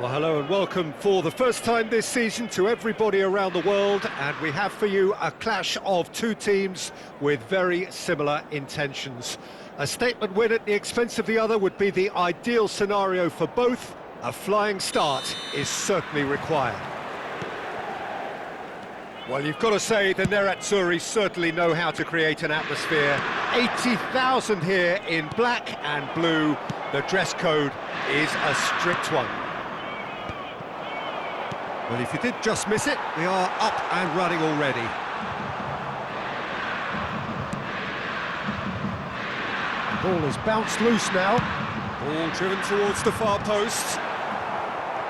Well, hello and welcome for the first time this season to everybody around the world, and we have for you a clash of two teams with very similar intentions. A statement win at the expense of the other would be the ideal scenario for both. A flying start is certainly required. Well, you've got to say the Nerazzurri certainly know how to create an atmosphere. 80,000 here in black and blue. The dress code is a strict one. Well, if you did just miss it, we are up and running already. The ball has bounced loose now. Ball driven towards the far post.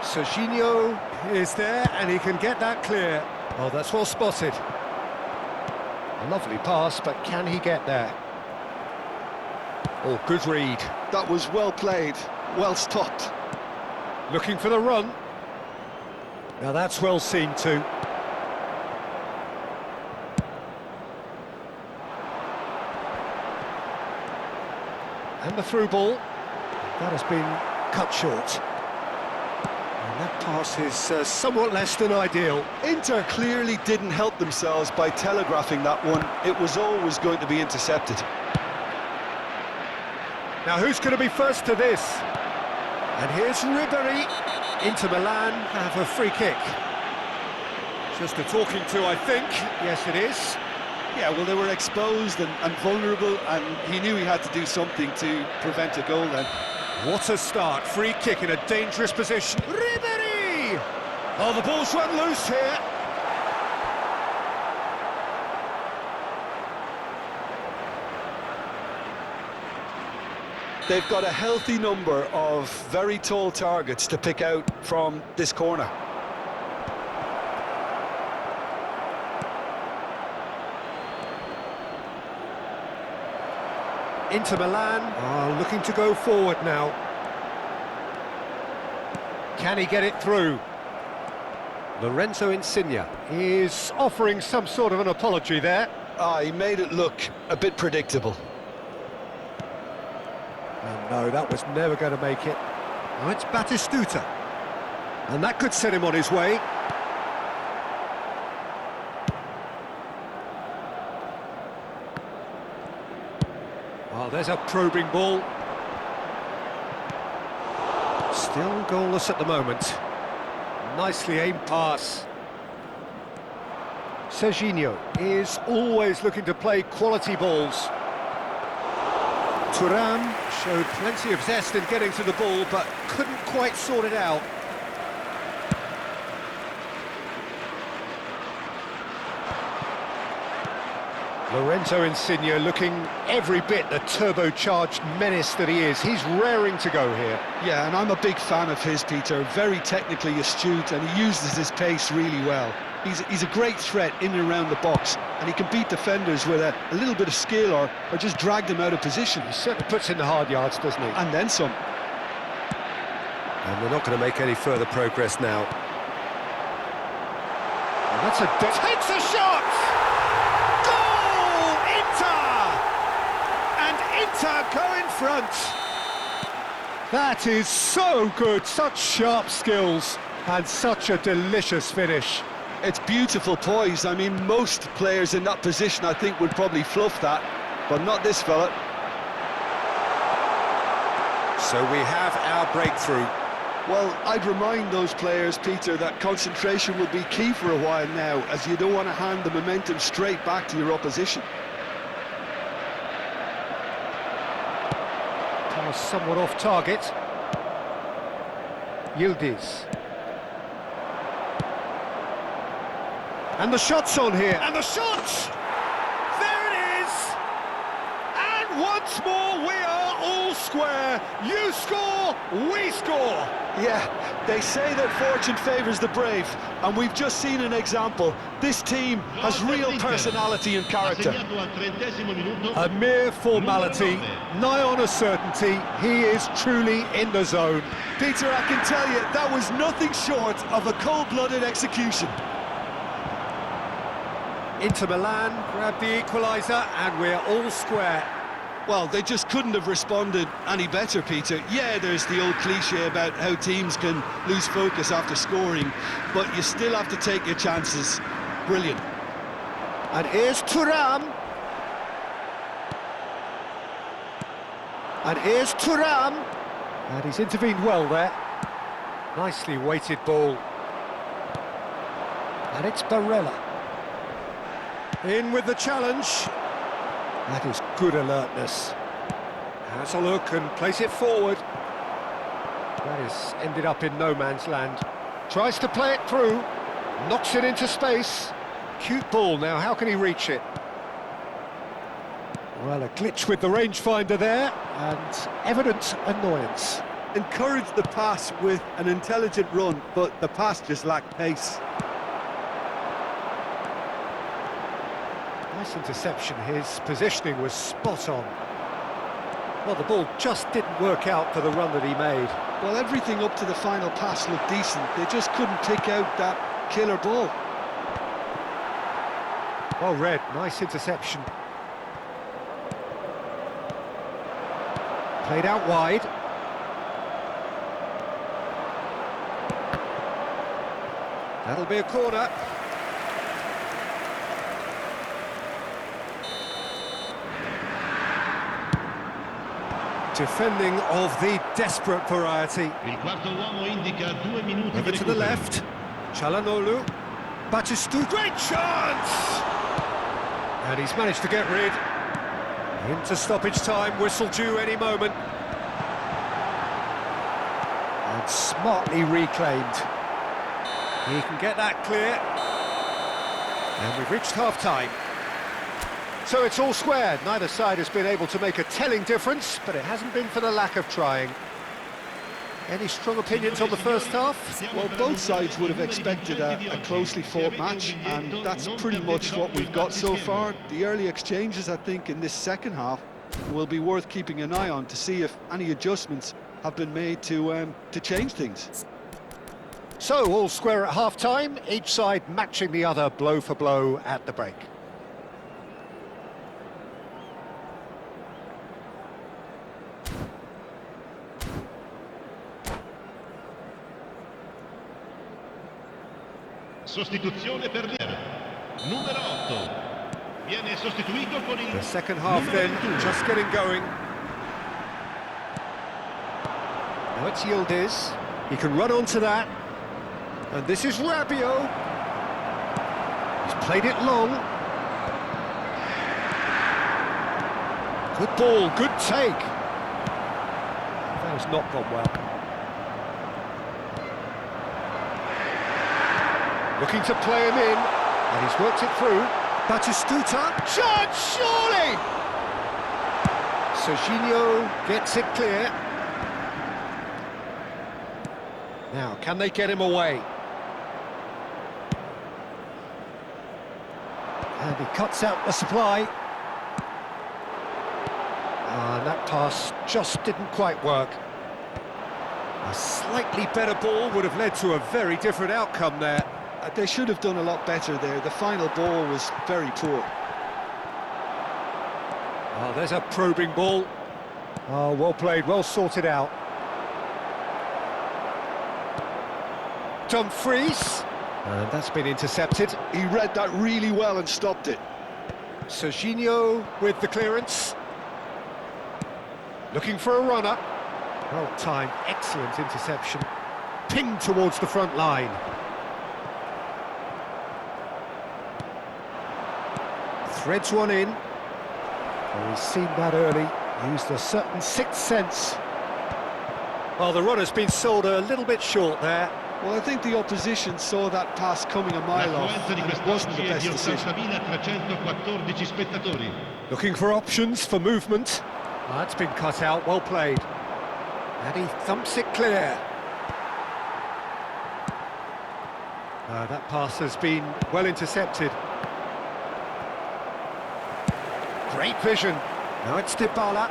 Serginho is there, and he can get that clear. Oh, that's well spotted. A lovely pass, but can he get there? Oh, good read. That was well played, well stopped. Looking for the run. Now that's well seen too. And the through ball. That has been cut short. And that pass is somewhat less than ideal. Inter clearly didn't help themselves by telegraphing that one. It was always going to be intercepted. Now who's going to be first to this? And here's Ribery. Inter Milan have a free kick. Just a talking to, I think. Yes, it is. Yeah, well, they were exposed and vulnerable, and he knew he had to do something to prevent a goal then. What a start. Free kick in a dangerous position. Ribery! Oh, the ball's run loose here. They've got a healthy number of very tall targets to pick out from this corner. Inter Milan are looking to go forward now. Can he get it through? Lorenzo Insigne is offering some sort of an apology there. He made it look a bit predictable. And no, that was never going to make it. Oh, it's Batistuta. And that could set him on his way. Oh, there's a probing ball. Still goalless at the moment. Nicely aimed pass. Serginho is always looking to play quality balls. Thuram showed plenty of zest in getting to the ball, but couldn't quite sort it out. Lorenzo Insigne looking every bit the turbocharged menace that he is. He's raring to go here. Yeah, and I'm a big fan of his, Peter. Very technically astute, and he uses his pace really well. He's a great threat in and around the box, and he can beat defenders with a little bit of skill or just drag them out of position. He certainly puts in the hard yards, doesn't he? And then some. And they're not going to make any further progress now. And that's takes a shot! Goal! Inter! And Inter go in front. That is so good, such sharp skills, and such a delicious finish. It's beautiful poise. I mean, most players in that position, I think, would probably fluff that, but not this fella. So we have our breakthrough. Well, I'd remind those players, Peter, that concentration will be key for a while now, as you don't want to hand the momentum straight back to your opposition. Pass somewhat off target. Yildiz. And the shot's on here. And the shot! There it is! And once more we are all square. You score, we score. Yeah, they say that fortune favours the brave, and we've just seen an example. This team has real personality and character. A mere formality, nigh on a certainty. He is truly in the zone. Peter, I can tell you, that was nothing short of a cold-blooded execution. Inter Milan grab the equaliser, and we're all square. Well, they just couldn't have responded any better, Peter. Yeah, there's the old cliche about how teams can lose focus after scoring, but you still have to take your chances. Brilliant. And here's Thuram. And here's Thuram. And he's intervened well there. Nicely weighted ball. And it's Barella. In with the challenge. That is good alertness. Has a look and plays it forward. That has ended up in no man's land. Tries to play it through. Knocks it into space. Cute ball now, how can he reach it? Well, a glitch with the rangefinder there, and evident annoyance. Encouraged the pass with an intelligent run, but the pass just lacked pace. Nice interception, his positioning was spot on. Well, the ball just didn't work out for the run that he made. Well, everything up to the final pass looked decent. They just couldn't pick out that killer ball. Well read, nice interception. Played out wide. That'll be a corner. Defending of the desperate variety. Il quarto uomo indica 2 minuti Over di to the recupero. left. Çalhanoğlu. Batistu. Great chance! And he's managed to get rid. Into stoppage time, whistle due any moment. And smartly reclaimed. He can get that clear. And we've reached half-time. So it's all square. Neither side has been able to make a telling difference, but it hasn't been for the lack of trying. Any strong opinions on the first half? Well, both sides would have expected a closely fought match, and that's pretty much what we've got so far. The early exchanges, I think, in this second half will be worth keeping an eye on to see if any adjustments have been made to change things. So, all square at half-time, each side matching the other blow for blow at the break. Sostituzione per Lier. Numero 8. Viene sostituito con il The second half then, 21. just getting going. Now it's Yildiz. He can run onto that. And this is Rabiot. He's played it long. Good ball, good take. That has not gone well. Looking to play him in, and he's worked it through. Batistuta, chance, surely! Serginho gets it clear. Now, can they get him away? And he cuts out the supply. And that pass just didn't quite work. A slightly better ball would have led to a very different outcome there. They should have done a lot better there. The final ball was very poor. Oh, there's a probing ball. Oh, well played, well sorted out. Dumfries. And that's been intercepted. He read that really well and stopped it. Serginho with the clearance. Looking for a runner. Well timed, excellent interception. Pinged towards the front line. Threads one in. Oh, he's seen that early. Used a certain sixth sense. Well, the runner's been sold a little bit short there. Well, I think the opposition saw that pass coming a mile off, L'affluenza di and it wasn't the quest'oggi è best di decision. 80.314 spettatori. Looking for options for movement. Oh, that's been cut out, well played. And he thumps it clear. That pass has been well intercepted. Great vision. Now it's Dybala.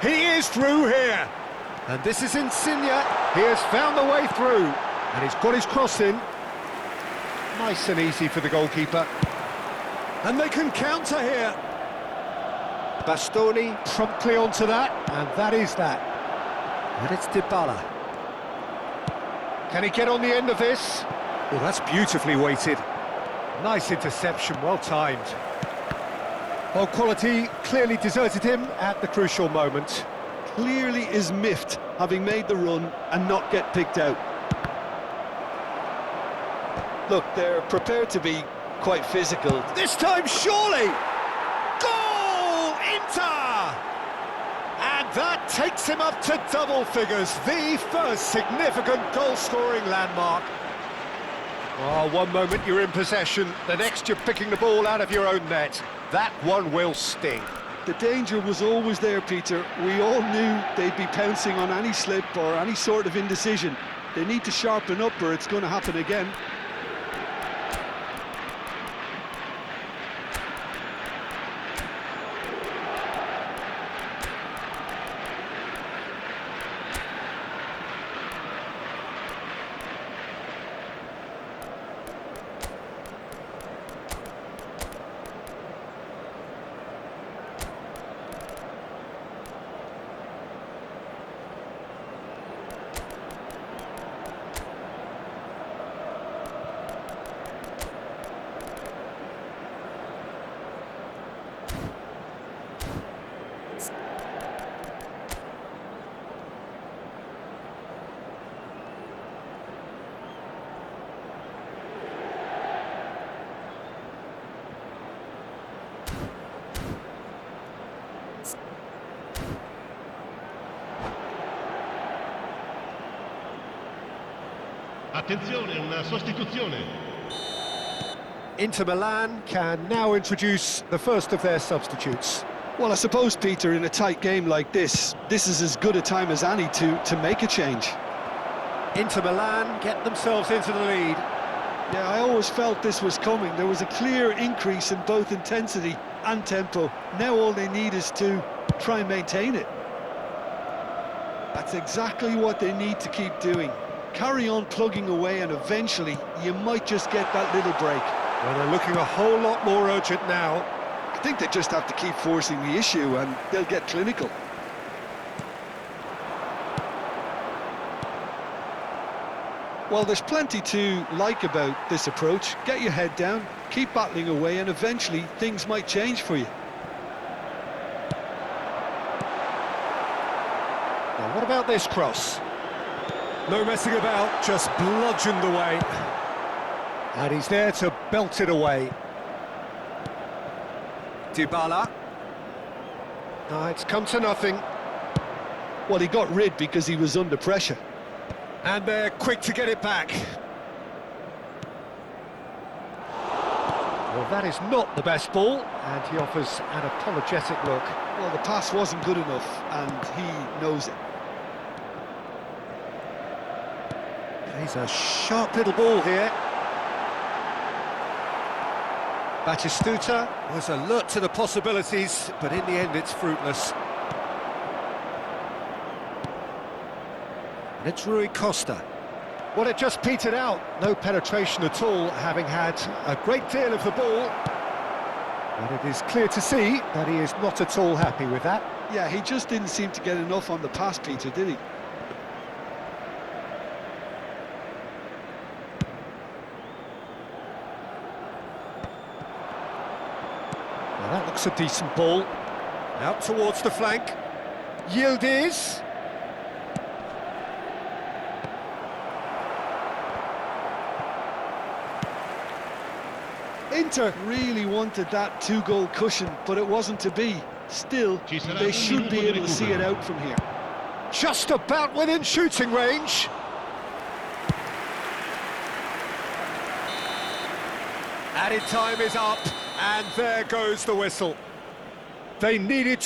He is through here. And this is Insigne. He has found the way through. And he's got his cross in. Nice and easy for the goalkeeper. And they can counter here. Bastoni promptly onto that, and that is that. And it's Dybala. Can he get on the end of this? Oh, that's beautifully weighted. Nice interception, well timed. Well, quality clearly deserted him at the crucial moment. Clearly is miffed, having made the run and not get picked out. Look, they're prepared to be quite physical. This time, surely! Goal! Inter! And that takes him up to double figures, the first significant goal-scoring landmark. Oh, one moment you're in possession, the next you're picking the ball out of your own net. That one will sting. The danger was always there, Peter. We all knew they'd be pouncing on any slip or any sort of indecision. They need to sharpen up or it's going to happen again. Attenzione, una sostituzione. Inter Milan can now introduce the first of their substitutes. Well, I suppose, Peter, in a tight game like this is as good a time as any to make a change. Inter Milan get themselves into the lead. Yeah, I always felt this was coming. There was a clear increase in both intensity and tempo. Now all they need is to try and maintain it. That's exactly what they need to keep doing. Carry on plugging away and eventually you might just get that little break. Well, they're looking a whole lot more urgent now. I think they just have to keep forcing the issue and they'll get clinical. Well, there's plenty to like about this approach. Get your head down, keep battling away, and eventually things might change for you. Now, what about this cross? No messing about, just bludgeoned away. And he's there to belt it away. Dybala. No, it's come to nothing. Well, he got rid because he was under pressure. And they're quick to get it back. Well, that is not the best ball, and he offers an apologetic look. Well, the pass wasn't good enough, and he knows it. He's a sharp little ball here. Batistuta was alert to the possibilities, but in the end it's fruitless. And it's Rui Costa. Well, it just petered out. No penetration at all, having had a great deal of the ball. But it is clear to see that he is not at all happy with that. Yeah, he just didn't seem to get enough on the pass, Peter, did he? Well, that looks a decent ball. Out towards the flank. Yildiz. Inter really wanted that two-goal cushion, but it wasn't to be. Still, they should be able to see it out from here. Just about within shooting range. Added time is up, and there goes the whistle. They needed